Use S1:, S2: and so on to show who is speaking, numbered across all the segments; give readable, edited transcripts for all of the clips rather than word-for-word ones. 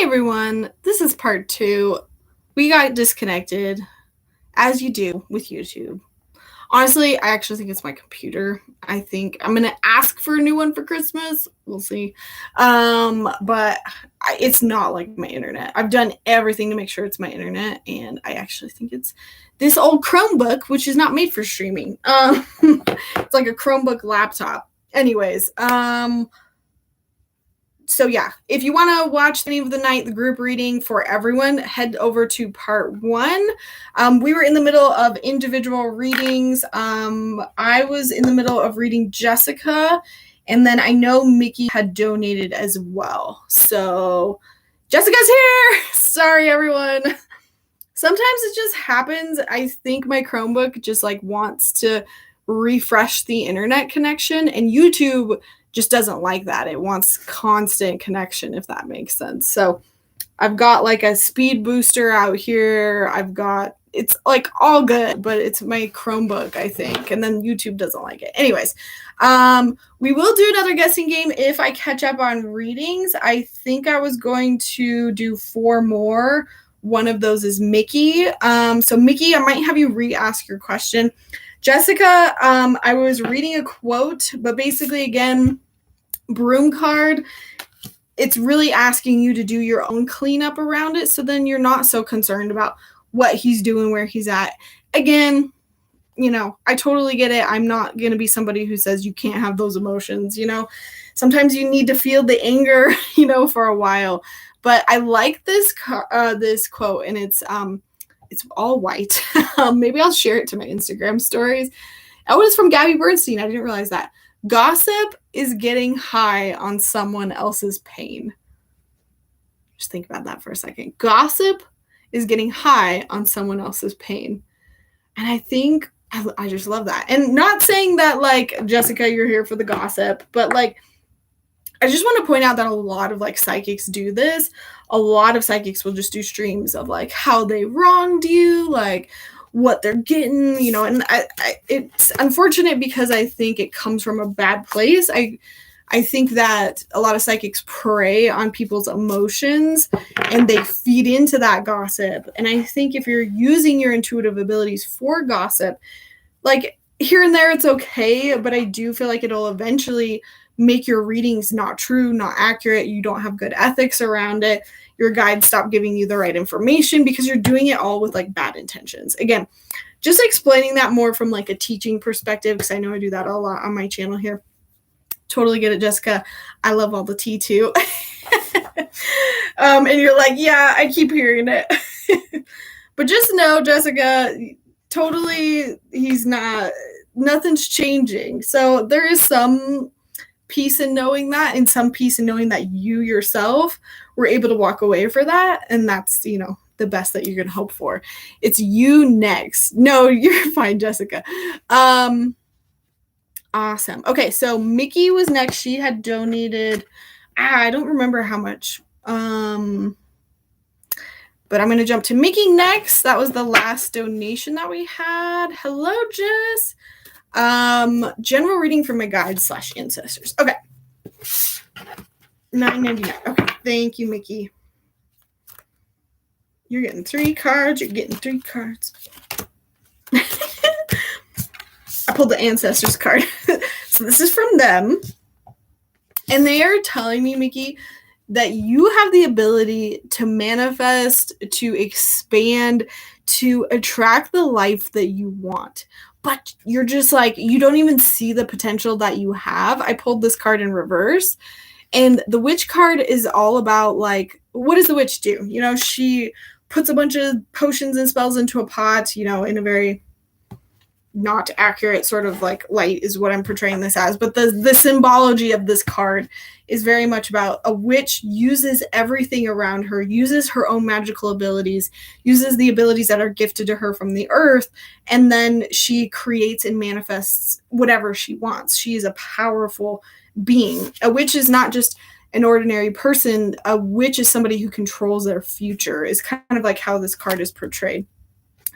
S1: Hey everyone, this is part 2. We got disconnected, as you do with YouTube. Honestly, I actually think it's my computer. I think I'm going to ask for a new one for Christmas. We'll see. But it's not like my internet. I've done everything to make sure it's my internet, and I actually think it's this old Chromebook, which is not made for streaming. It's like a Chromebook laptop. Anyways, so yeah, if you want to watch the Name of the Night, the group reading for everyone, head over to part 1. We were in the middle of individual readings. I was in the middle of reading Jessica, and then I know Mickey had donated as well. So Jessica's here. Sorry, everyone. Sometimes it just happens. I think my Chromebook just like wants to refresh the internet connection, and YouTube just doesn't like that. It wants constant connection, if that makes sense. So I've got like a speed booster out here. It's like all good, but it's my Chromebook, I think. And then YouTube doesn't like it. Anyways, we will do another guessing game if I catch up on readings. I think I was going to do 4 more. One of those is Mickey. So Mickey, I might have you re-ask your question. Jessica, I was reading a quote, but basically, again, broom card, it's really asking you to do your own cleanup around it, so then you're not so concerned about what he's doing, where he's at. Again, I totally get it. I'm not going to be somebody who says you can't have those emotions, Sometimes you need to feel the anger, for a while. But I like this quote, and it's all white. Maybe I'll share it to my Instagram stories. Oh, it's from Gabby Bernstein. I didn't realize that. Gossip is getting high on someone else's pain. Just think about that for a second. Gossip is getting high on someone else's pain. And I think I just love that. And not saying that, like, Jessica, you're here for the gossip, but, like, I just want to point out that a lot of, like, psychics do this. A lot of psychics will just do streams of, like, how they wronged you, like, what they're getting, and it's unfortunate because I think it comes from a bad place. I think that a lot of psychics prey on people's emotions and they feed into that gossip. And I think if you're using your intuitive abilities for gossip, like, here and there, it's okay, but I do feel like it'll eventually make your readings not true, not accurate. You don't have good ethics around it. Your guides stop giving you the right information because you're doing it all with, like, bad intentions. Again, just explaining that more from, like, a teaching perspective, because I know I do that a lot on my channel here. Totally get it, Jessica. I love all the tea too. And you're like, yeah, I keep hearing it. But just know, Jessica, totally, nothing's changing. So there is some peace in knowing that, and some peace in knowing that you yourself were able to walk away for that, and that's the best that you can hope for. It's you next. No, you're fine, Jessica. Awesome. Okay, so Mickey was next. She had donated, I don't remember how much, but I'm going to jump to Mickey next. That was the last donation that we had. Hello, Jess. General reading from my guides / ancestors. Okay. $9.99. Okay. Thank you, Mickey. You're getting 3 cards. You're getting 3 cards. I pulled the ancestors card. So this is from them. And they are telling me, Mickey, that you have the ability to manifest, to expand, to attract the life that you want. But you're just like, you don't even see the potential that you have. I pulled this card in reverse. And the witch card is all about, like, what does the witch do? She puts a bunch of potions and spells into a pot, in a very not accurate sort of, like, light is what I'm portraying this as. But the symbology of this card is very much about a witch uses everything around her, uses her own magical abilities, uses the abilities that are gifted to her from the earth, and then she creates and manifests whatever she wants. She is a powerful being. A witch is not just an ordinary person. A witch is somebody who controls their future, is kind of like how this card is portrayed.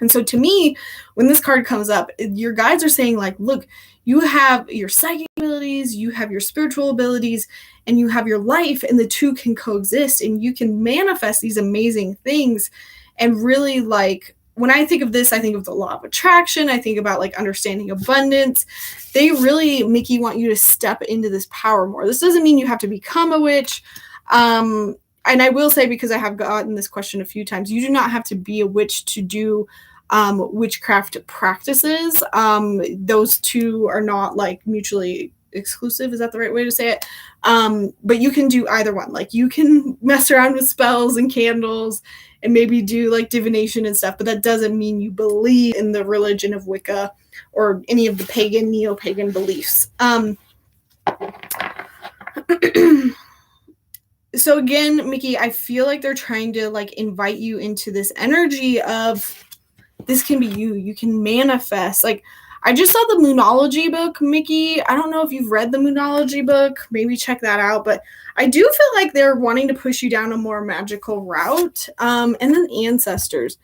S1: And so to me, when this card comes up, your guides are saying like, look, you have your psychic abilities, you have your spiritual abilities, and you have your life, and the two can coexist, and you can manifest these amazing things. And really, like, when I think of this, I think of the law of attraction. I think about like understanding abundance. They really, Mickey, want you to step into this power more. This doesn't mean you have to become a witch. And I will say, because I have gotten this question a few times, you do not have to be a witch to do witchcraft practices. Those two are not like mutually exclusive. Is that the right way to say it? But you can do either one. Like, you can mess around with spells and candles and maybe do like divination and stuff, but that doesn't mean you believe in the religion of Wicca or any of the pagan, neo-pagan beliefs. So again, Mickey, I feel like they're trying to like invite you into this energy of this can be you. You can manifest. Like, I just saw the Moonology book, Mickey. I don't know if you've read the Moonology book. Maybe check that out. But I do feel like they're wanting to push you down a more magical route. And then ancestors.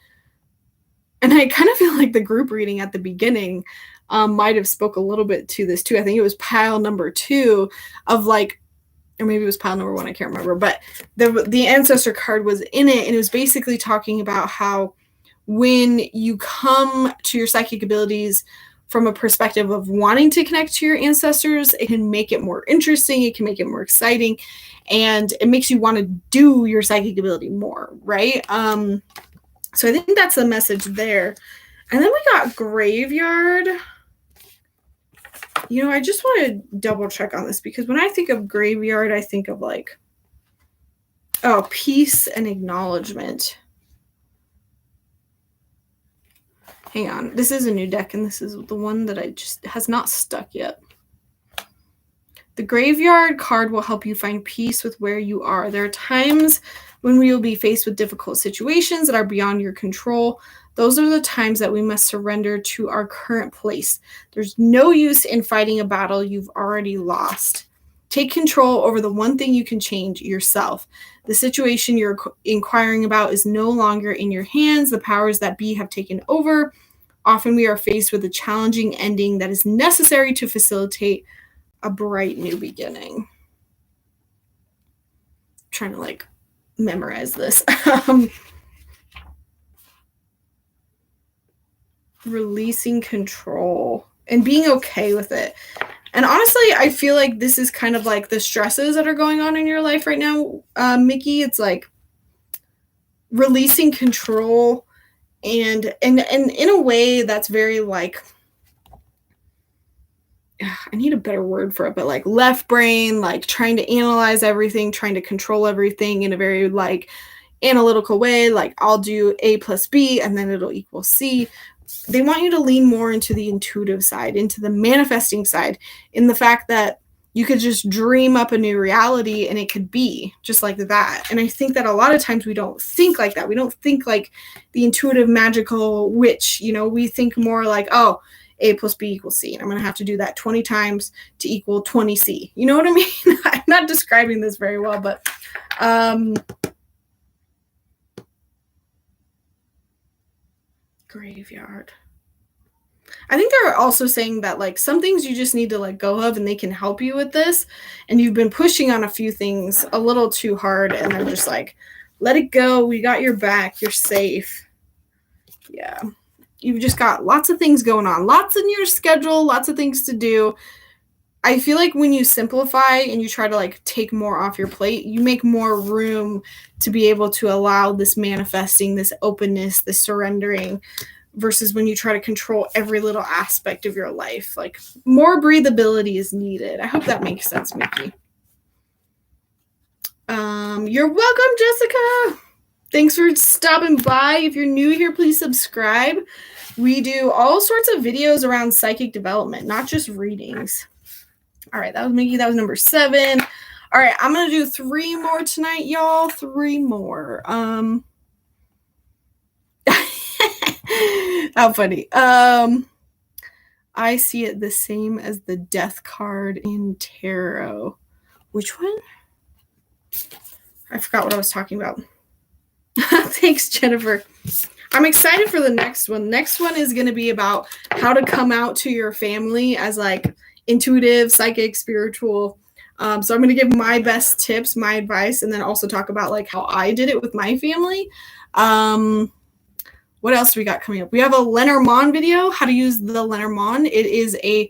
S1: And I kind of feel like the group reading at the beginning might have spoke a little bit to this too. I think it was pile number 2 of like, or maybe it was pile number 1. I can't remember. But the ancestor card was in it. And it was basically talking about how when you come to your psychic abilities from a perspective of wanting to connect to your ancestors, it can make it more interesting. It can make it more exciting. And it makes you want to do your psychic ability more, right? So I think that's the message there. And then we got graveyard. You know, I just want to double check on this, because when I think of graveyard, I think of like, oh, peace and acknowledgement. Hang on. This is a new deck, and this is the one that I just has not stuck yet. The graveyard card will help you find peace with where you are. There are times when we will be faced with difficult situations that are beyond your control. Those are the times that we must surrender to our current place. There's no use in fighting a battle you've already lost. Take control over the one thing you can change, yourself. The situation you're inquiring about is no longer in your hands. The powers that be have taken over. Often we are faced with a challenging ending that is necessary to facilitate a bright new beginning. I'm trying to like memorize this. Releasing control and being okay with it. And honestly, I feel like this is kind of like the stresses that are going on in your life right now, Mickey. It's like releasing control and in a way that's very like, I need a better word for it, but like left brain, like trying to analyze everything, trying to control everything in a very like analytical way. Like, I'll do A plus B and then it'll equal C. They want you to lean more into the intuitive side, into the manifesting side, in the fact that you could just dream up a new reality and it could be just like that. And I think that a lot of times we don't think like that. We don't think like the intuitive magical witch, you know, we think more like, oh, A plus B equals C. And I'm going to have to do that 20 times to equal 20C. You know what I mean? I'm not describing this very well, but graveyard. I think they're also saying that like some things you just need to let go of and they can help you with this. And you've been pushing on a few things a little too hard and they're just like, let it go. We got your back. You're safe. Yeah. You've just got lots of things going on, lots in your schedule, lots of things to do. I feel like when you simplify and you try to like take more off your plate, you make more room to be able to allow this manifesting, this openness, this surrendering, versus when you try to control every little aspect of your life. Like, more breathability is needed. I hope that makes sense, Mickey. You're welcome, Jessica. Thanks for stopping by. If you're new here, please subscribe. We do all sorts of videos around psychic development, not just readings. All right, that was Mickey. That was number 7. All right, I'm going to do 3 more tonight, y'all. 3 more. How funny. I see it the same as the death card in tarot. Which one? I forgot what I was talking about. Thanks, Jennifer. I'm excited for the next one. Next one is going to be about how to come out to your family as like intuitive, psychic, spiritual. So I'm going to give my best tips, my advice, and then also talk about like how I did it with my family. What else do we got coming up? We have a Lenormand video, how to use the Lenormand. It is a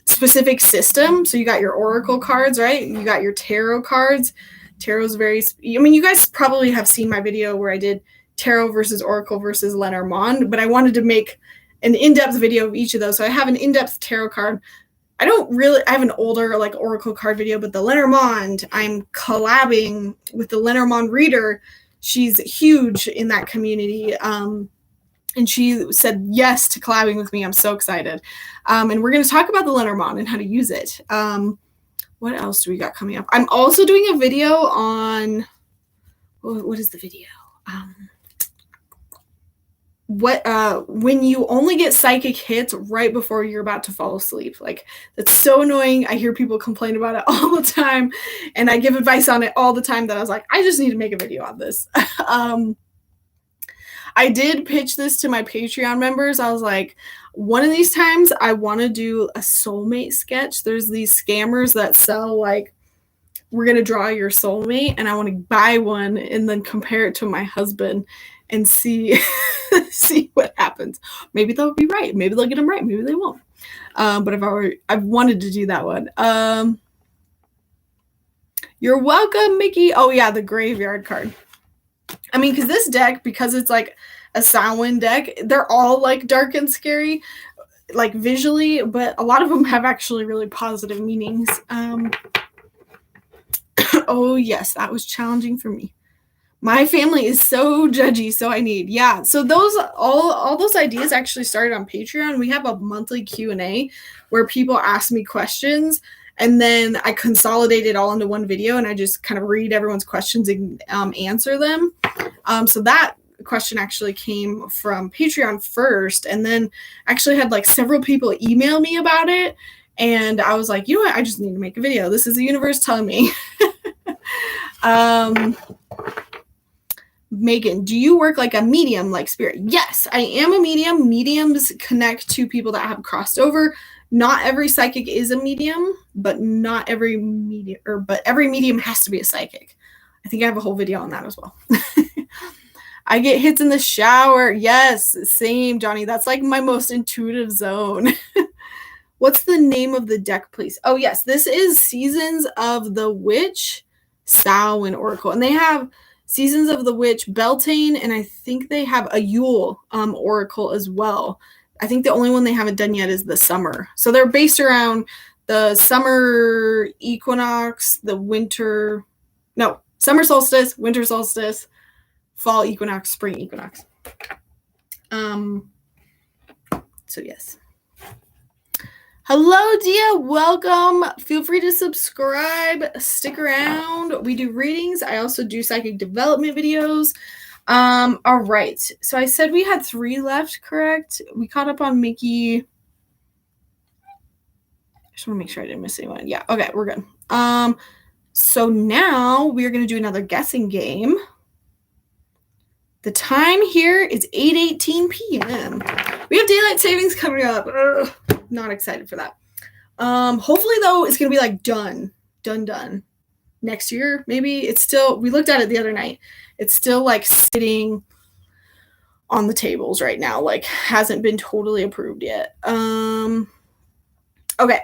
S1: specific system. So you got your oracle cards, right? You got your tarot cards. Tarot's very, I mean, you guys probably have seen my video where I did tarot versus oracle versus Lenormand, but I wanted to make an in-depth video of each of those. So I have an in-depth tarot card. I have an older like oracle card video, but the Lenormand, I'm collabing with the Lenormand reader. She's huge in that community. And she said yes to collabing with me. I'm so excited. And we're going to talk about the Lenormand and how to use it. What else do we got coming up? I'm also doing a video on, what is the video? When you only get psychic hits right before you're about to fall asleep. Like, that's so annoying. I hear people complain about it all the time, and I give advice on it all the time that I was like, I just need to make a video on this. I did pitch this to my Patreon members. I was like, one of these times I want to do a soulmate sketch. There's these scammers that sell like, we're going to draw your soulmate, and I want to buy one and then compare it to my husband and see what happens. Maybe they'll be right. Maybe they'll get them right. Maybe they won't. But I've wanted to do that one. You're welcome, Mickey. Oh yeah, the graveyard card. I mean, because this deck, because it's like a Samhain deck, they're all like dark and scary, like visually, but a lot of them have actually really positive meanings. Oh yes, that was challenging for me. My family is so judgy, so I need, yeah. So those, all those ideas actually started on Patreon. We have a monthly Q&A where people ask me questions, and then I consolidate it all into one video, and I just kind of read everyone's questions and answer them. So that question actually came from Patreon first, and then actually had like several people email me about it, and I was like, you know what, I just need to make a video. This is the universe telling me. Megan, do you work like a medium, like spirit? Yes, I am a medium. Mediums connect to people that have crossed over. Not every psychic is a medium, but not every medium, but every medium has to be a psychic. I think I have a whole video on that as well. I get hits in the shower. Yes, same, Johnny. That's like my most intuitive zone. What's the name of the deck, please? Oh, yes, this is Seasons of the Witch, Samhain Oracle, and they have Seasons of the Witch, Beltane, and I think they have a Yule Oracle as well. I think the only one they haven't done yet is the summer. So they're based around the summer equinox, summer solstice, winter solstice, fall equinox, spring equinox. So yes. Hello, Dia. Welcome. Feel free to subscribe. Stick around. We do readings. I also do psychic development videos. All right. So I said we had 3 left, correct? We caught up on Mickey. I just want to make sure I didn't miss anyone. Yeah. Okay. We're good. So now we're going to do another guessing game. The time here is 8:18 p.m. We have daylight savings coming up. Ugh, not excited for that. Hopefully, though, it's going to be like done next year. Maybe it's still, we looked at it the other night. It's still like sitting on the tables right now. Like hasn't been totally approved yet. Okay.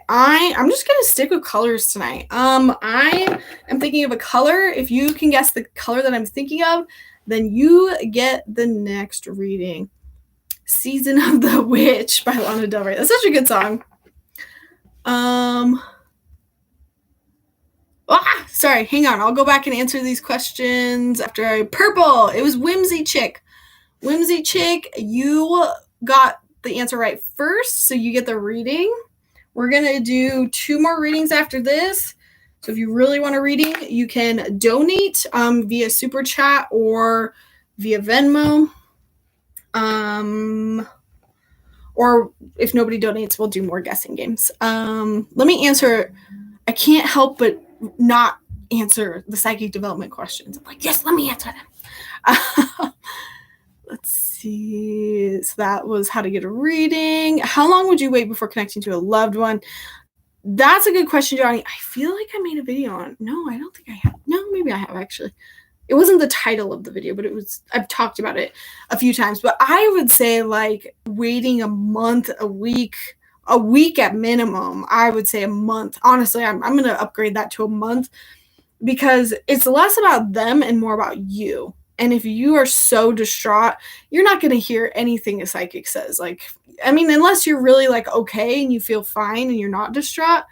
S1: I'm just going to stick with colors tonight. I am thinking of a color. If you can guess the color that I'm thinking of, then you get the next reading. Season of the Witch by Lana Del Rey. That's such a good song. Sorry, hang on. I'll go back and answer these questions after purple. It was Whimsy Chick. Whimsy Chick, you got the answer right first, so you get the reading. We're going to do 2 more readings after this. So if you really want a reading, you can donate via Super Chat or via Venmo. Or if nobody donates, we'll do more guessing games. Let me answer. I can't help but not answer the psychic development questions. I'm like, yes, let me answer them. Let's see. see. So that was how to get a reading. How long would you wait before connecting to a loved one? That's a good question, Johnny. I feel like I made a video on it. No, I don't think I have. No, maybe I have actually. It wasn't the title of the video, but I've talked about it a few times. But I would say like waiting a month, a week at minimum. I would say a month. Honestly, I'm going to upgrade that to a month because it's less about them and more about you. And if you are so distraught, you're not going to hear anything a psychic says. Like, I mean, unless you're really like okay and you feel fine and you're not distraught,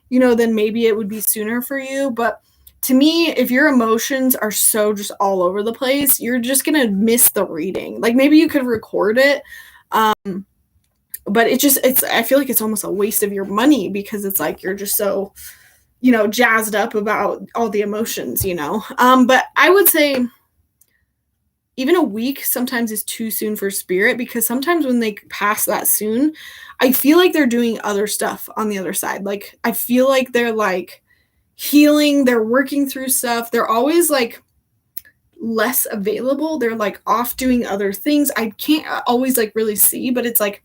S1: then maybe it would be sooner for you. But to me, if your emotions are so just all over the place, you're just going to miss the reading. Like maybe you could record it. But I feel like it's almost a waste of your money because it's like you're just so, jazzed up about all the emotions, But I would say even a week sometimes is too soon for spirit because sometimes when they pass that soon, I feel like they're doing other stuff on the other side. Like, I feel like they're like healing, they're working through stuff. They're always like less available. They're like off doing other things. I can't always like really see, but it's like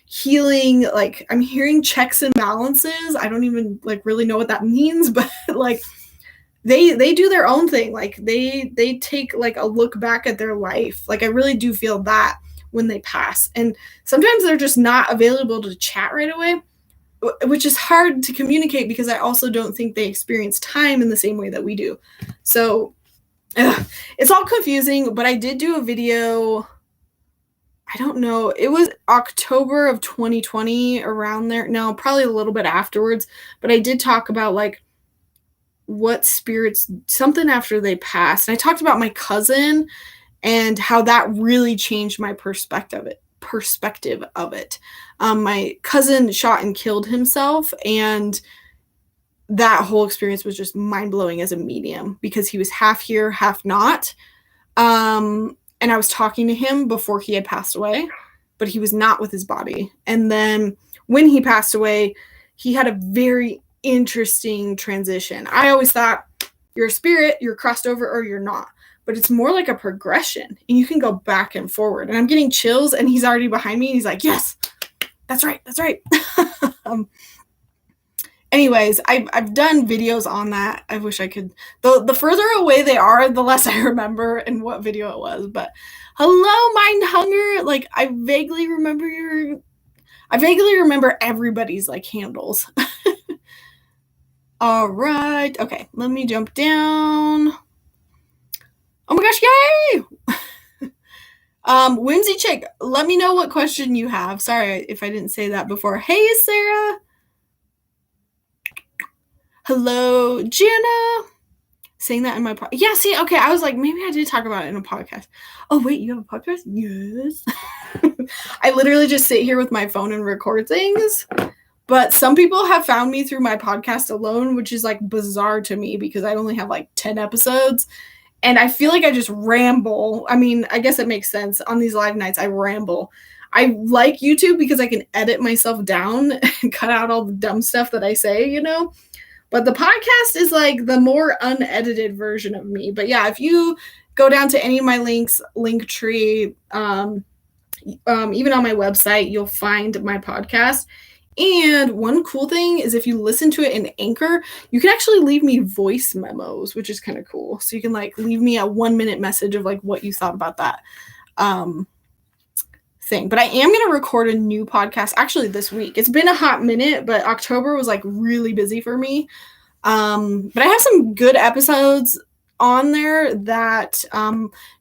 S1: healing. Like I'm hearing checks and balances. I don't even like really know what that means, but like they do their own thing. Like they take like a look back at their life. Like I really do feel that when they pass. And sometimes they're just not available to chat right away, which is hard to communicate because I also don't think they experience time in the same way that we do. So it's all confusing, but I did do a video. I don't know. It was October of 2020 around there. No, probably a little bit afterwards, but I did talk about like what spirits, something after they passed. And I talked about my cousin and how that really changed my perspective of it. My cousin shot and killed himself, and that whole experience was just mind-blowing as a medium because he was half here, half not. And I was talking to him before he had passed away, but he was not with his body. And then when he passed away, he had a very interesting transition. I always thought you're a spirit, you're crossed over, or you're not. But it's more like a progression, and you can go back and forward. And I'm getting chills, and he's already behind me. And he's like, yes, that's right. Anyways, I've done videos on that. I wish I could. The further away they are, the less I remember and what video it was. But hello, Mind Hunger. Like I vaguely remember everybody's like handles. All right. Okay, let me jump down. Oh my gosh, yay! Whimsy Chick, let me know what question you have. Sorry if I didn't say that before. Hey, Sarah. Hello, Jana. Saying that in my podcast. Yeah, see, okay, I was like, maybe I did talk about it in a podcast. Oh, wait, you have a podcast? Yes. I literally just sit here with my phone and record things. But some people have found me through my podcast alone, which is like bizarre to me because I only have like 10 episodes. And I feel like I just ramble. I mean, I guess it makes sense. On these live nights, I ramble. I like YouTube because I can edit myself down and cut out all the dumb stuff that I say, But the podcast is like the more unedited version of me. But yeah, if you go down to any of my links, Linktree, even on my website, you'll find my podcast. And one cool thing is if you listen to it in Anchor, you can actually leave me voice memos, which is kind of cool. So you can like leave me a 1-minute message of like what you thought about that thing. But I am going to record a new podcast actually this week. It's been a hot minute, but October was like really busy for me. But I have some good episodes on there that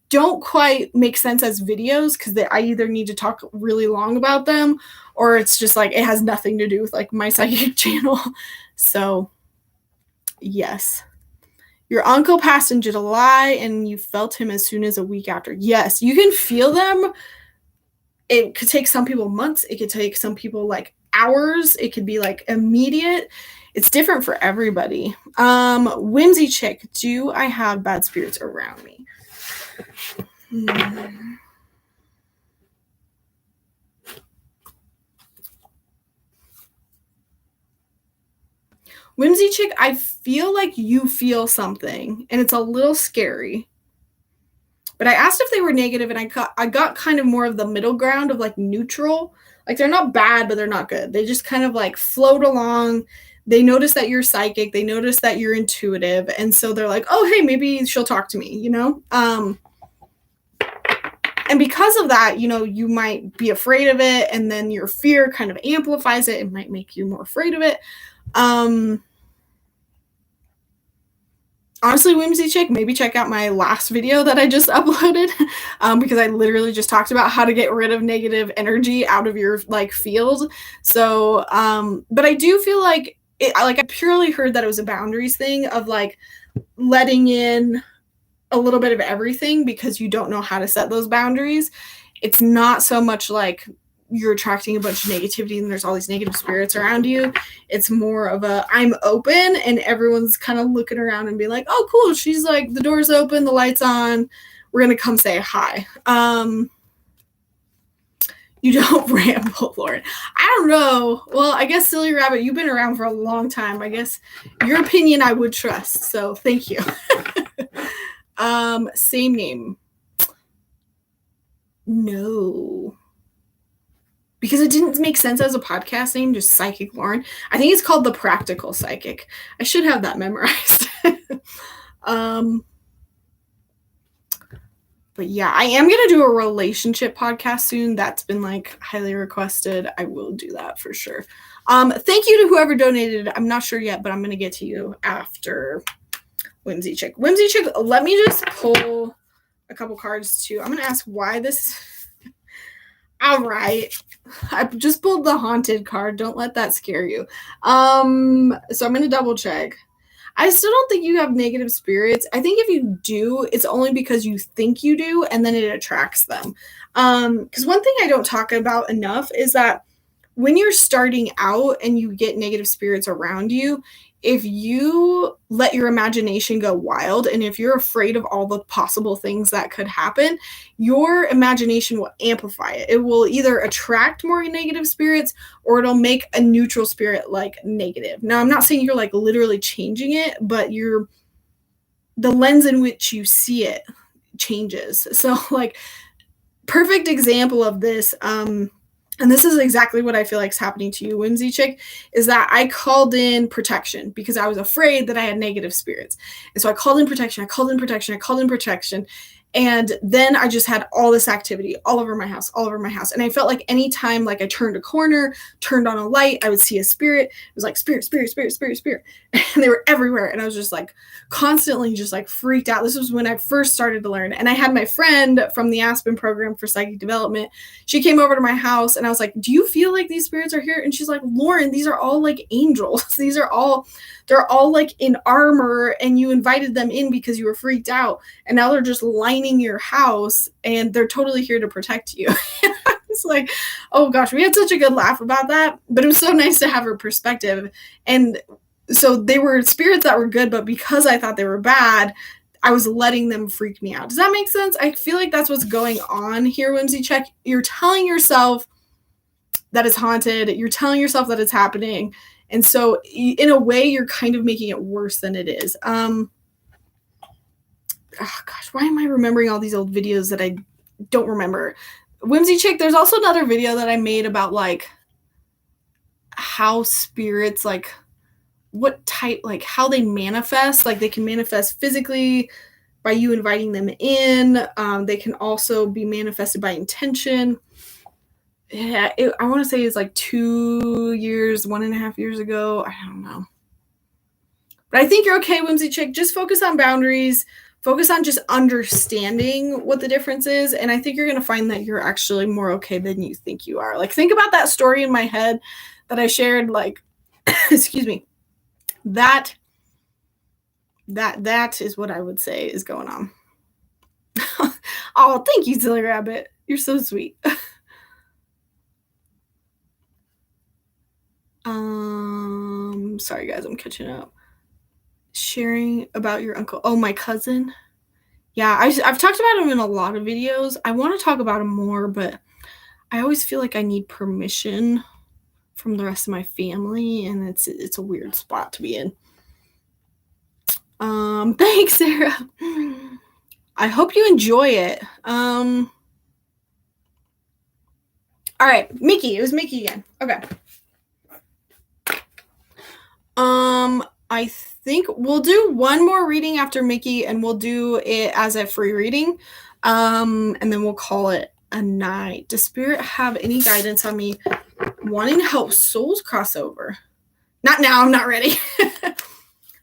S1: don't quite make sense as videos because I either need to talk really long about them or it's just like it has nothing to do with like my psychic channel. So yes. Your uncle passed in July and you felt him as soon as a week after. Yes, you can feel them. It could take some people months. It could take some people like hours. It could be like immediate. It's different for everybody. Whimsy Chick, do I have bad spirits around me? Whimsy Chick, I feel like you feel something, and it's a little scary. But I asked if they were negative, and I got kind of more of the middle ground of like neutral. Like they're not bad, but they're not good. They just kind of like float along. They notice that you're psychic. They notice that you're intuitive. And so they're like, oh, hey, maybe she'll talk to me, you know? And because of that, you know, you might be afraid of it, and then your fear kind of amplifies it. It might make you more afraid of it. Honestly, Whimsy Chick, maybe check out my last video that I just uploaded, because I literally just talked about how to get rid of negative energy out of your like field. So, but I do feel like I purely heard that it was a boundaries thing of like letting in a little bit of everything because you don't know how to set those boundaries. It's not so much like you're attracting a bunch of negativity and there's all these negative spirits around you. It's more of a I'm open, and everyone's kind of looking around and being like, oh cool, she's like, the door's open, the light's on, we're gonna come say hi. You don't ramble, Lauren. I don't know. Well, I guess Silly Rabbit, you've been around for a long time. I guess your opinion I would trust, so thank you. Same name. No. Because it didn't make sense as a podcast name, just Psychic Lauren. I think it's called The Practical Psychic. I should have that memorized. But yeah, I am going to do a relationship podcast soon. That's been like highly requested. I will do that for sure. Thank you to whoever donated. I'm not sure yet, but I'm going to get to you after Whimsy Chick. Whimsy Chick, let me just pull a couple cards too. I'm going to ask why this. All right. I just pulled the haunted card. Don't let that scare you. So I'm going to double check. I still don't think you have negative spirits. I think if you do, it's only because you think you do, and then it attracts them. Because one thing I don't talk about enough is that when you're starting out and you get negative spirits around you, if you let your imagination go wild, and if you're afraid of all the possible things that could happen, your imagination will amplify it. It will either attract more negative spirits, or it'll make a neutral spirit like negative. Now, I'm not saying you're like literally changing it, but the lens in which you see it changes. So like, perfect example of this, and this is exactly what I feel like is happening to you, Whimsy Chick, is that I called in protection because I was afraid that I had negative spirits. And so I called in protection, and then I just had all this activity all over my house. And I felt like anytime like I turned a corner, turned on a light, I would see a spirit. It was like spirit. And they were everywhere. And I was just like constantly just like freaked out. This was when I first started to learn. And I had my friend from the Aspen program for psychic development. She came over to my house and I was like, do you feel like these spirits are here? And she's like, Lauren, these are all like angels. They're all like in armor, and you invited them in because you were freaked out, and now they're just lining your house and they're totally here to protect you. It's like, oh gosh, we had such a good laugh about that, but it was so nice to have her perspective. And so they were spirits that were good, but because I thought they were bad, I was letting them freak me out. Does that make sense? I feel like that's what's going on here, Whimsy Check. You're telling yourself that it's haunted. You're telling yourself that it's happening. And so in a way, you're kind of making it worse than it is. Oh gosh, why am I remembering all these old videos that I don't remember? Whimsy Chick, there's also another video that I made about like how spirits, like what type, like how they manifest. Like they can manifest physically by you inviting them in. They can also be manifested by intention. Yeah, I want to say it's like 2 years, 1.5 years ago. I don't know. But I think you're okay, Whimsy Chick. Just focus on boundaries. Focus on just understanding what the difference is. And I think you're going to find that you're actually more okay than you think you are. Like, think about that story in my head that I shared, like, excuse me. That is what I would say is going on. Oh, thank you, Silly Rabbit. You're so sweet. Sorry guys, I'm catching up. Sharing about your uncle. Oh, my cousin. Yeah, I've talked about him in a lot of videos. I want to talk about him more, but I always feel like I need permission from the rest of my family, and it's a weird spot to be in. Thanks, Sarah. I hope you enjoy it. All right, Mickey. It was Mickey again. Okay. I think we'll do one more reading after Mickey, and we'll do it as a free reading. And then we'll call it a night. Does Spirit have any guidance on me wanting to help souls cross over? Not now. I'm not ready.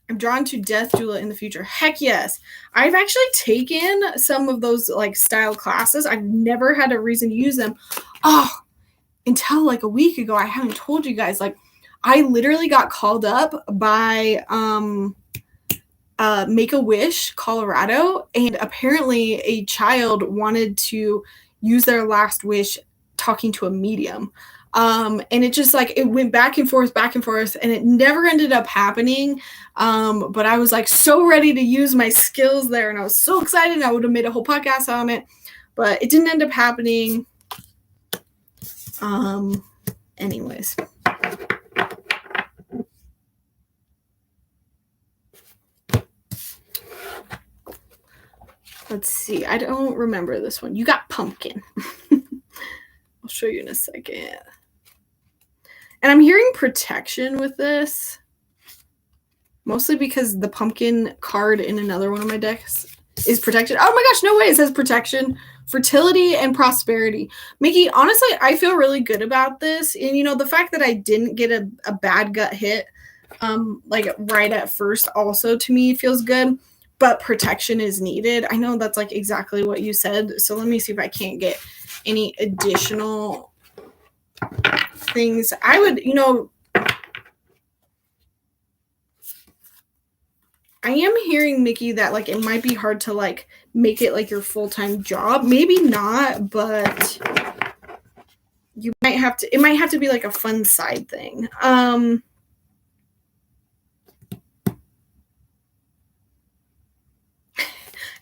S1: I'm drawn to Death Doula in the future. Heck yes. I've actually taken some of those like style classes. I've never had a reason to use them. Oh, until like a week ago, I haven't told you guys. Like, I literally got called up by Make-A-Wish, Colorado, and apparently a child wanted to use their last wish talking to a medium. And it just like, it went back and forth, and it never ended up happening. But I was like so ready to use my skills there, and I was so excited. I would have made a whole podcast on it, but it didn't end up happening. Anyways. Let's see. I don't remember this one. You got pumpkin. I'll show you in a second. And I'm hearing protection with this. Mostly because the pumpkin card in another one of my decks is protected. Oh my gosh, no way. It says protection, fertility, and prosperity. Mickey, honestly, I feel really good about this. And, you know, the fact that I didn't get a bad gut hit, like right at first also to me feels good. But protection is needed. I know that's like exactly what you said. So let me see if I can't get any additional things. I would, you know, I am hearing, Mickey, that like it might be hard to like make it like your full-time job. Maybe not, but you might have to, it might have to be like a fun side thing.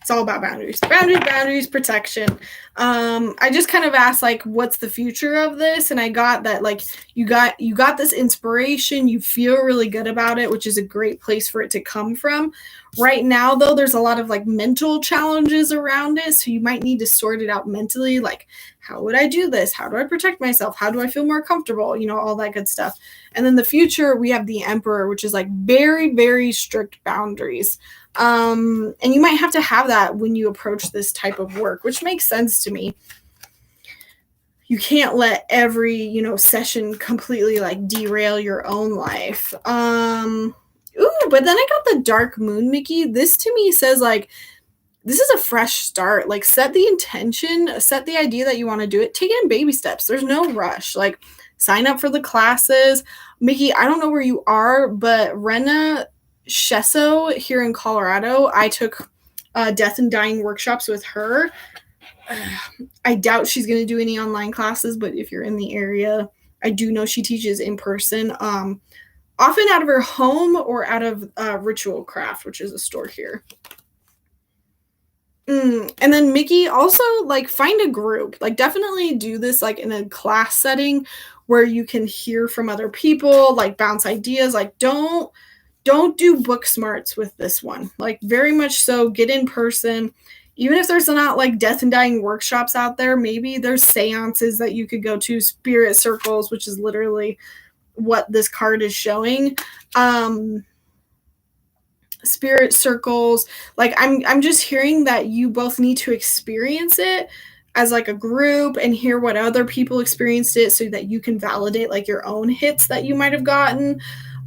S1: It's all about boundaries, protection. I just kind of asked like, what's the future of this? And I got that like, you got this inspiration. You feel really good about it, which is a great place for it to come from. Right now, though, there's a lot of like mental challenges around it. So you might need to sort it out mentally. Like, how would I do this? How do I protect myself? How do I feel more comfortable? You know, all that good stuff. And then the future, we have the Emperor, which is like very, very strict boundaries. And you might have to have that when you approach this type of work, which makes sense to me. You can't let every, you know, session completely like derail your own life. But then I got the Dark Moon, Mickey. This to me says like, this is a fresh start. Like, set the intention, set the idea that you want to do it, take it in baby steps. There's no rush. Like, sign up for the classes. Mickey, I don't know where you are, but Rena Shesso here in Colorado, I took death and dying workshops with her. I doubt she's going to do any online classes, but if you're in the area, I do know she teaches in person, often out of her home or out of Ritual Craft, which is a store here. And then Mickey, also like find a group, like definitely do this like in a class setting where you can hear from other people, like bounce ideas. Like don't do book smarts with this one. Like very much so get in person. Even if there's not like death and dying workshops out there, maybe there's seances that you could go to, spirit circles, which is literally what this card is showing. Spirit circles, like I'm just hearing that you both need to experience it as like a group and hear what other people experienced it so that you can validate like your own hits that you might have gotten.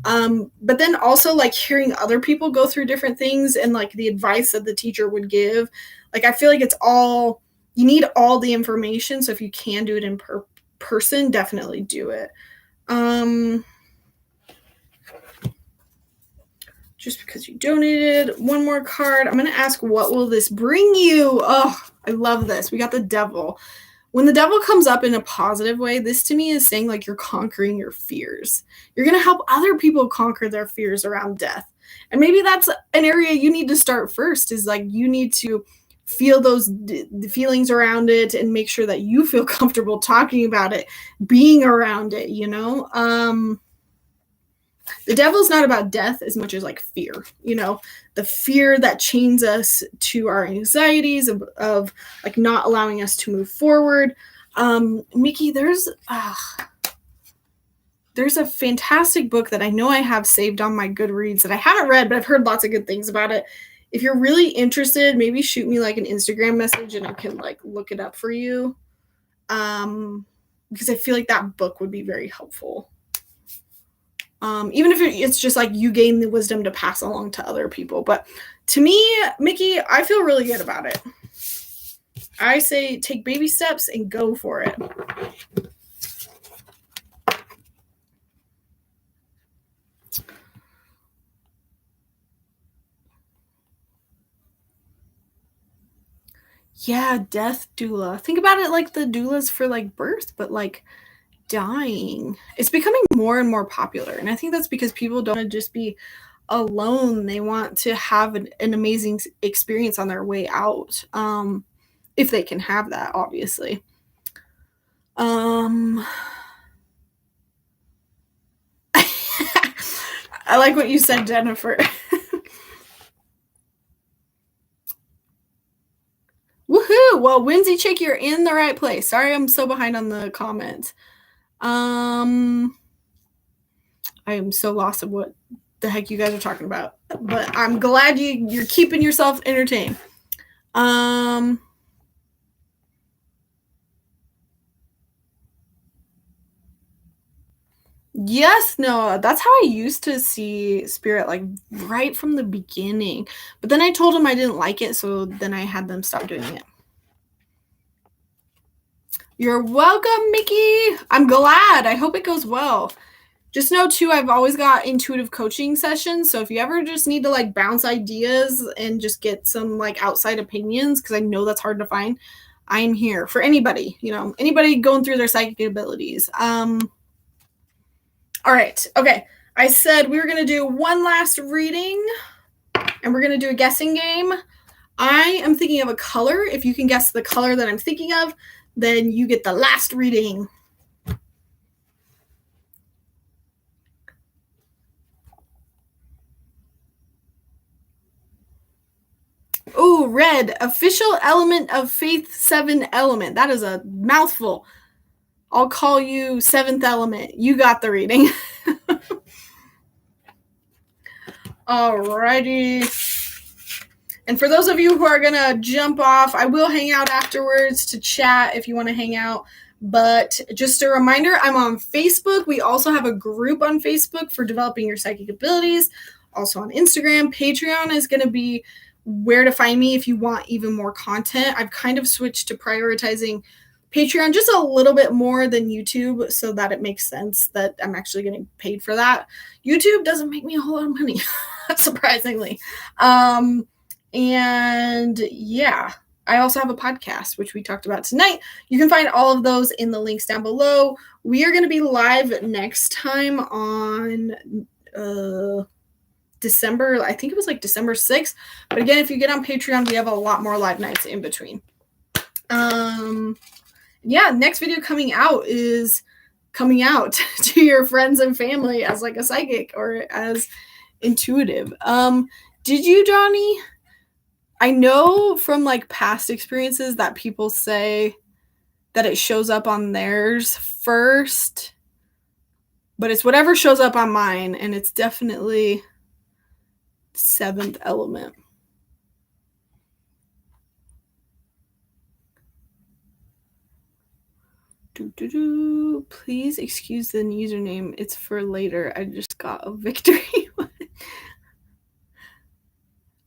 S1: But then also like hearing other people go through different things and like the advice that the teacher would give. Like I feel like it's all, you need all the information. So if you can do it in person, definitely do it. Just because you donated. One more card. I'm going to ask, what will this bring you? Oh, I love this. We got the Devil. When the Devil comes up in a positive way, this to me is saying like you're conquering your fears. You're going to help other people conquer their fears around death. And maybe that's an area you need to start first, is like you need to feel those feelings around it and make sure that you feel comfortable talking about it, being around it, you know? the devil's not about death as much as like fear, the fear that chains us to our anxieties of like not allowing us to move forward. Mickey, there's a fantastic book that I know I have saved on my Goodreads that I haven't read, but I've heard lots of good things about it. If you're really interested, maybe shoot me like an Instagram message and I can like look it up for you. Because I feel like that book would be very helpful. Even if it's just like you gain the wisdom to pass along to other people. But to me, Mickey, I feel really good about it. I say take baby steps and go for it. Yeah, death doula. Think about it like the doulas for like birth, but like dying. It's becoming more and more popular. And I think that's because people don't want to just be alone. They want to have an amazing experience on their way out. If they can have that, obviously. I like what you said, Jennifer. Woohoo! Well, Whimsy Chick, you're in the right place. Sorry I'm so behind on the comments. I am so lost of what the heck you guys are talking about. But I'm glad you're keeping yourself entertained. Yes, no, that's how I used to see Spirit, like right from the beginning. But then I told them I didn't like it, so then I had them stop doing it. You're welcome, Mickey. I'm glad. I hope it goes well. Just know, too, I've always got intuitive coaching sessions. So if you ever just need to like bounce ideas and just get some like outside opinions, because I know that's hard to find, I'm here for anybody, anybody going through their psychic abilities. All right. Okay. I said we were going to do one last reading and we're going to do a guessing game. I am thinking of a color. If you can guess the color that I'm thinking of, then you get the last reading. Oh, red. Official element of Faith 7 element. That is a mouthful. I'll call you 7th element. You got the reading. Alrighty. And for those of you who are going to jump off, I will hang out afterwards to chat if you want to hang out. But just a reminder, I'm on Facebook. We also have a group on Facebook for developing your psychic abilities. Also on Instagram. Patreon is going to be where to find me if you want even more content. I've kind of switched to prioritizing Patreon just a little bit more than YouTube so that it makes sense that I'm actually getting paid for that. YouTube doesn't make me a whole lot of money, surprisingly. And yeah, I also have a podcast, which we talked about tonight. You can find all of those in the links down below. We are going to be live next time on December, I think it was like December 6th. But again, if you get on Patreon, we have a lot more live nights in between. Yeah, next video coming out is coming out to your friends and family as like a psychic or as intuitive. Did you, Johnny? I know from like past experiences that people say that it shows up on theirs first, but it's whatever shows up on mine, and it's definitely 7th element. Please excuse the username. It's for later. I just got a victory.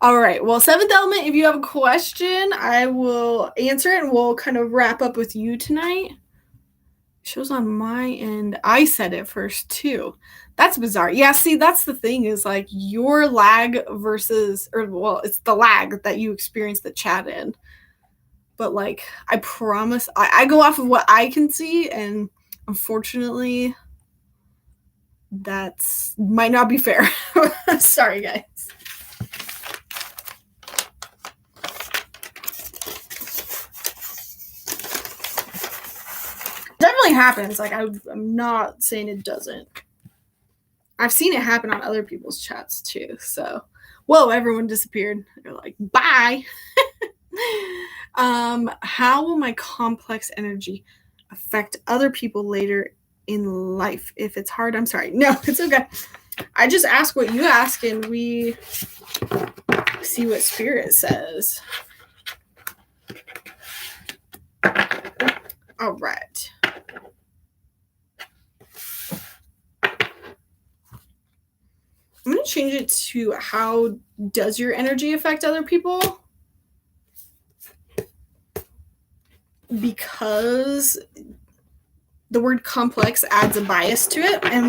S1: All right. Well, 7th element, if you have a question, I will answer it and we'll kind of wrap up with you tonight. Shows on my end. I said it first too. That's bizarre. Yeah, see, that's the thing is like your lag versus, it's the lag that you experience the chat in. But like, I promise, I go off of what I can see, and unfortunately, that's might not be fair. Sorry, guys. Definitely happens. Like, I'm not saying it doesn't. I've seen it happen on other people's chats too. So, whoa, everyone disappeared. They're like, bye. How will my complex energy affect other people later in life? If it's hard, I'm sorry. No, it's okay. I just ask what you ask and we see what spirit says. All right. I'm going to change it to how does your energy affect other people? Because the word complex adds a bias to it, and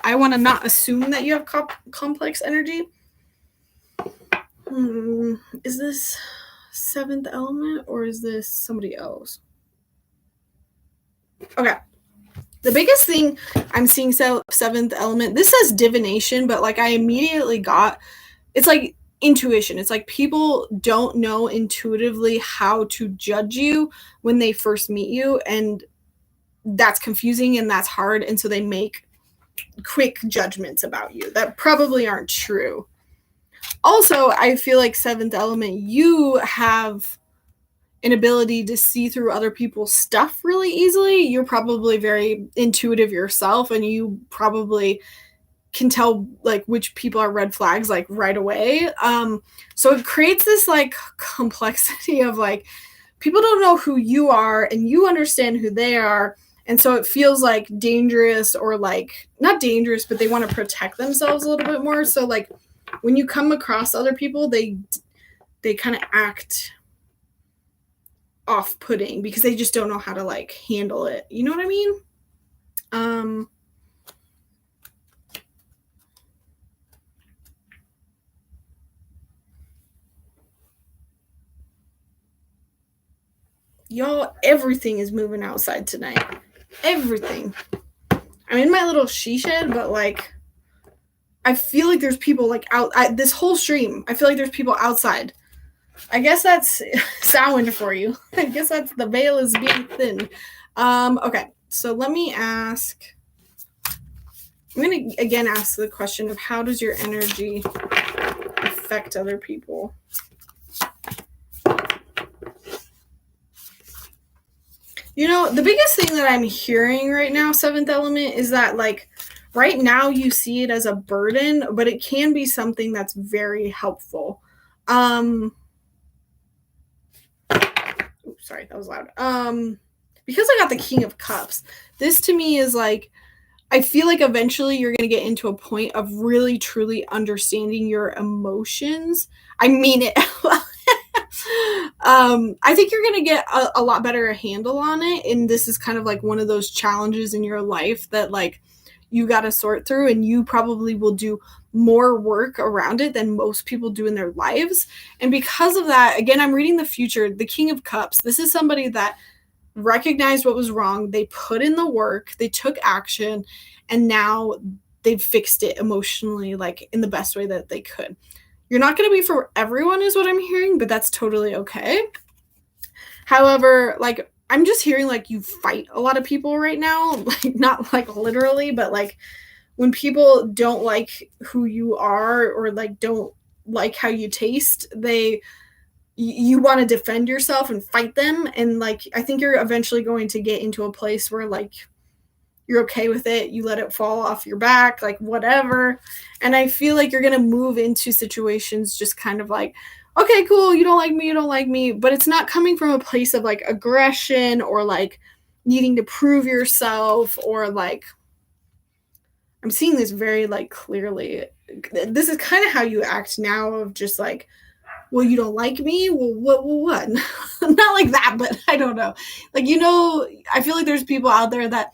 S1: I want to not assume that you have complex energy. Is this seventh element or is this somebody else? Okay. The biggest thing I'm seeing seventh element, this says divination, but like I immediately got, it's like intuition. It's like people don't know intuitively how to judge you when they first meet you, and that's confusing and that's hard, and so they make quick judgments about you that probably aren't true. Also, I feel like seventh element, you have an ability to see through other people's stuff really easily. You're probably very intuitive yourself, and you probably can tell like which people are red flags like right away. So it creates this like complexity of like people don't know who you are and you understand who they are, and so it feels like dangerous, or like not dangerous, but they want to protect themselves a little bit more. So like when you come across other people, they kind of act off-putting because they just don't know how to like handle it. You know what I mean? Y'all, everything is moving outside tonight. Everything. I'm in my little she shed, but like I feel like there's people like out this whole stream. I feel like there's people outside. I guess that's sound for you. I guess that's the veil is being thin. Okay, so let me ask. I'm going to again ask the question of how does your energy affect other people? You know, the biggest thing that I'm hearing right now, seventh element, is that like right now you see it as a burden, but it can be something that's very helpful. Sorry, that was loud. Because I got the King of Cups, this to me is like, I feel like eventually you're going to get into a point of really truly understanding your emotions. I mean it. I think you're going to get a lot better handle on it. And this is kind of like one of those challenges in your life that like you got to sort through, and you probably will do more work around it than most people do in their lives. And because of that, again, I'm reading the future, the King of Cups. This is somebody that recognized what was wrong. They put in the work, they took action, and now they've fixed it emotionally, like in the best way that they could. You're not going to be for everyone is what I'm hearing, but that's totally okay. However, like I'm just hearing like you fight a lot of people right now, like not like literally, but like when people don't like who you are or like don't like how you taste, you want to defend yourself and fight them. And like I think you're eventually going to get into a place where like you're okay with it, you let it fall off your back, like whatever. And I feel like you're going to move into situations just kind of like, okay, cool, you don't like me, but it's not coming from a place of like aggression or like needing to prove yourself, or like I'm seeing this very like clearly. This is kind of how you act now, of just like, well, you don't like me? Well, what? Not like that, but I don't know. Like, you know, I feel like there's people out there that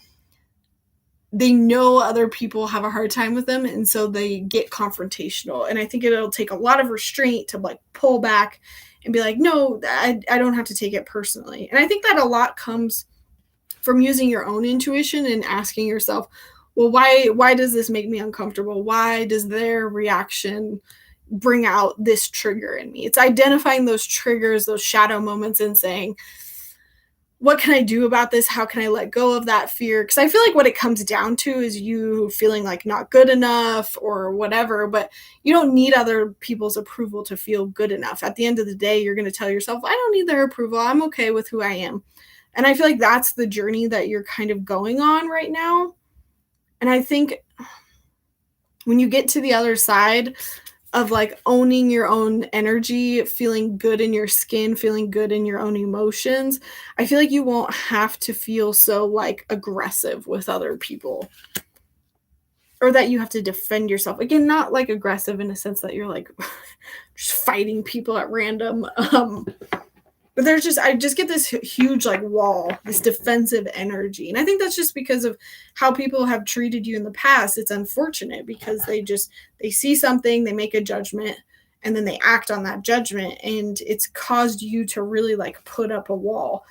S1: they know other people have a hard time with them, and so they get confrontational. And I think it'll take a lot of restraint to like pull back and be like, no, I don't have to take it personally. And I think that a lot comes from using your own intuition and asking yourself, well, why does this make me uncomfortable? Why does their reaction bring out this trigger in me? It's identifying those triggers, those shadow moments, and saying, what can I do about this? How can I let go of that fear? Because I feel like what it comes down to is you feeling like not good enough or whatever, but you don't need other people's approval to feel good enough. At the end of the day, you're going to tell yourself, I don't need their approval. I'm okay with who I am. And I feel like that's the journey that you're kind of going on right now. And I think when you get to the other side of like owning your own energy, feeling good in your skin, feeling good in your own emotions, I feel like you won't have to feel so like aggressive with other people or that you have to defend yourself. Again, not like aggressive in a sense that you're like just fighting people at random. But I just get this huge like wall, this defensive energy. And I think that's just because of how people have treated you in the past. It's unfortunate because they see something, they make a judgment, and then they act on that judgment. And it's caused you to really like put up a wall.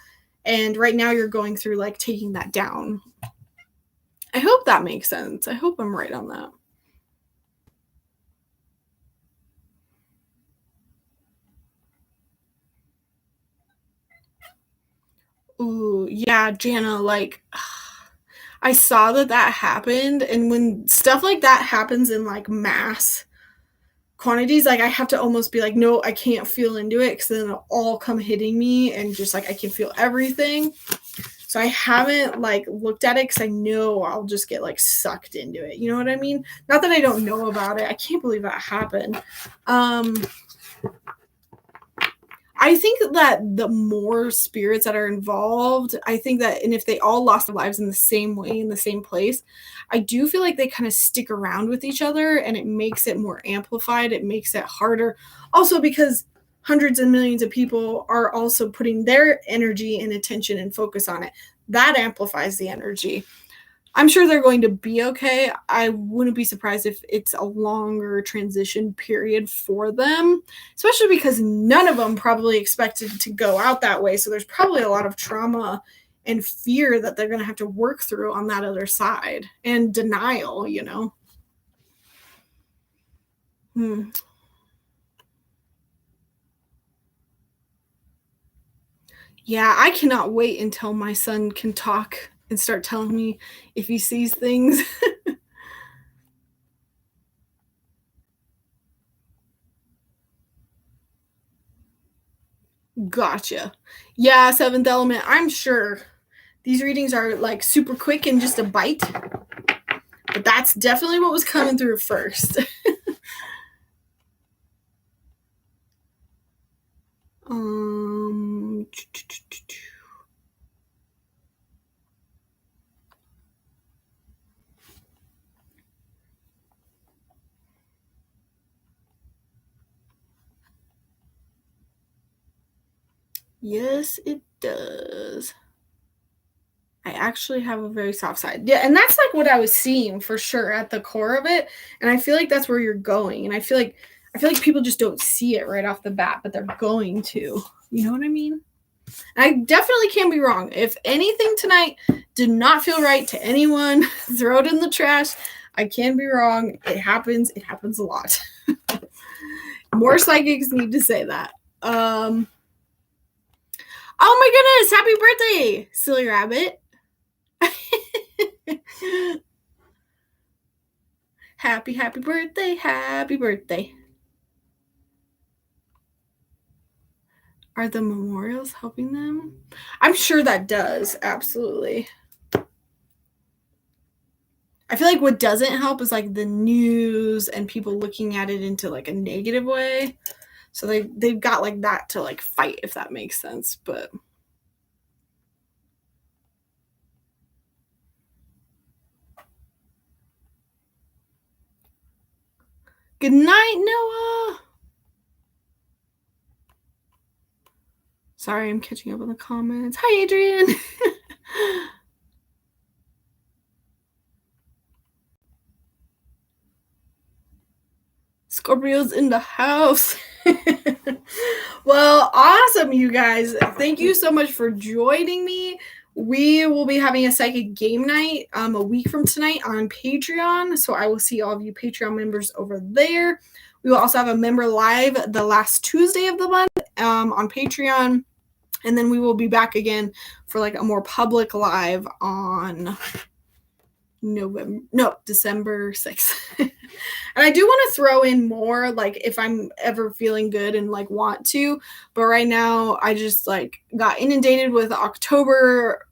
S1: And right now you're going through like taking that down. I hope that makes sense. I hope I'm right on that. Ooh, yeah, Jana, like I saw that happened, and when stuff like that happens in like mass quantities, like I have to almost be like, no, I can't feel into it because then it'll all come hitting me and just like I can feel everything. So I haven't like looked at it because I know I'll just get like sucked into it. You know what I mean? Not that I don't know about it. I can't believe that happened. I think that the more spirits that are involved, I think that, and if they all lost their lives in the same way, in the same place, I do feel like they kind of stick around with each other and it makes it more amplified. It makes it harder. Also, because hundreds and millions of people are also putting their energy and attention and focus on it. That amplifies the energy. I'm sure they're going to be okay. I wouldn't be surprised if it's a longer transition period for them, especially because none of them probably expected to go out that way. So there's probably a lot of trauma and fear that they're going to have to work through on that other side, and denial, you know. Yeah, I cannot wait until my son can talk and start telling me if he sees things. Gotcha. Yeah, Seventh Element. I'm sure these readings are like super quick and just a bite, but that's definitely what was coming through first. um, yes, it does. I actually have a very soft side. Yeah, and that's like what I was seeing for sure at the core of it. And I feel like that's where you're going. And I feel like people just don't see it right off the bat, but they're going to. You know what I mean? I definitely can be wrong. If anything tonight did not feel right to anyone, throw it in the trash. I can be wrong. It happens. It happens a lot. More psychics need to say that. Oh my goodness, happy birthday, silly rabbit. Happy birthday, happy birthday. Are the memorials helping them? I'm sure that does, absolutely. I feel like what doesn't help is like the news and people looking at it into like a negative way. So they've got like that to like fight, if that makes sense. But good night, Noah. Sorry, I'm catching up on the comments. Hi, Adrian. Scorpio's in the house. Well, awesome, you guys. Thank you so much for joining me. We will be having a psychic game night a week from tonight on Patreon. So I will see all of you Patreon members over there. We will also have a member live the last Tuesday of the month on Patreon. And then we will be back again for like a more public live on December 6th. And I do want to throw in more, like if I'm ever feeling good and like want to, but right now I just like got inundated with October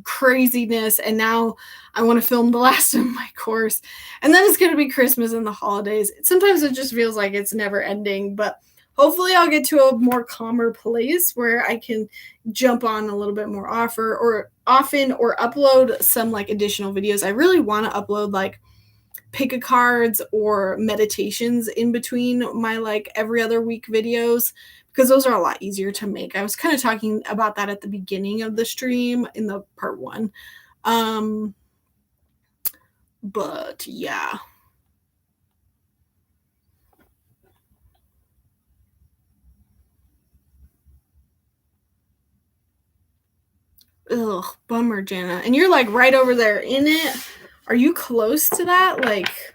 S1: craziness, and now I want to film the last of my course, and then it's going to be Christmas and the holidays. Sometimes it just feels like it's never ending, but hopefully I'll get to a more calmer place where I can jump on a little bit more often or upload some like additional videos. I really want to upload like pick a cards or meditations in between my like every other week videos, because those are a lot easier to make. I was kind of talking about that at the beginning of the stream in the part 1. But yeah. Ugh, bummer, Jana. And you're like right over there in it. Are you close to that? Like,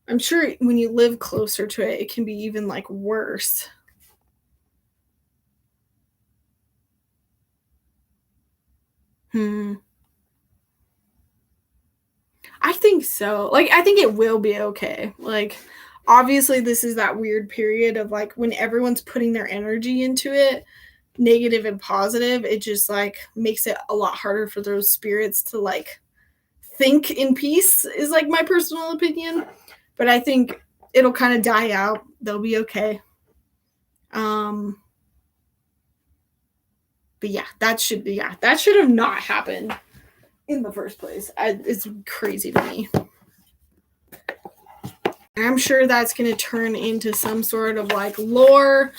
S1: I'm sure when you live closer to it, it can be even like worse. I think so. Like, I think it will be okay. Like, obviously, this is that weird period of like when everyone's putting their energy into it, negative and positive, it just like makes it a lot harder for those spirits to like think in peace, is like my personal opinion. But I think it'll kind of die out. They'll be okay. But yeah, that should have not happened in the first place. It's crazy to me. I'm sure that's going to turn into some sort of like lore.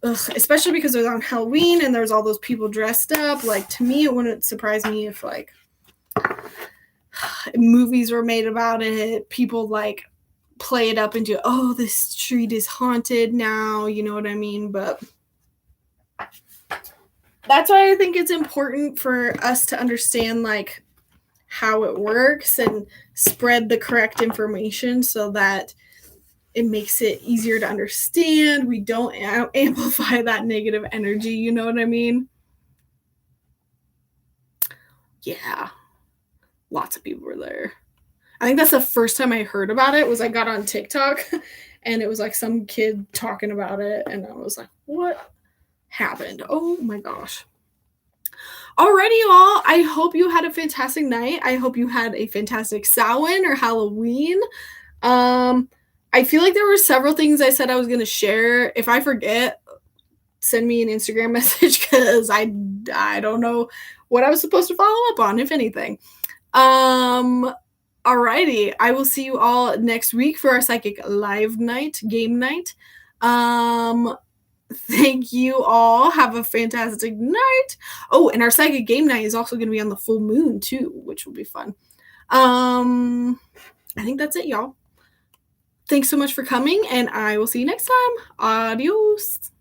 S1: Ugh, especially because it was on Halloween and there's all those people dressed up. Like, to me, it wouldn't surprise me if like movies were made about it. People like play it up into, oh, this street is haunted now. You know what I mean? But that's why I think it's important for us to understand like how it works and spread the correct information so that it makes it easier to understand. We don't amplify that negative energy. You know what I mean? Yeah. Lots of people were there. I think that's the first time I heard about it was I got on TikTok and it was like some kid talking about it. And I was like, what happened? Oh my gosh. Alrighty, y'all. I hope you had a fantastic night. I hope you had a fantastic Samhain or Halloween. I feel like there were several things I said I was going to share. If I forget, send me an Instagram message because I don't know what I was supposed to follow up on, if anything. Alrighty. I will see you all next week for our psychic live night, game night. Thank you all. Have a fantastic night. Oh, and our psychic game night is also going to be on the full moon too, which will be fun. I think that's it, y'all. Thanks so much for coming, and I will see you next time. Adios.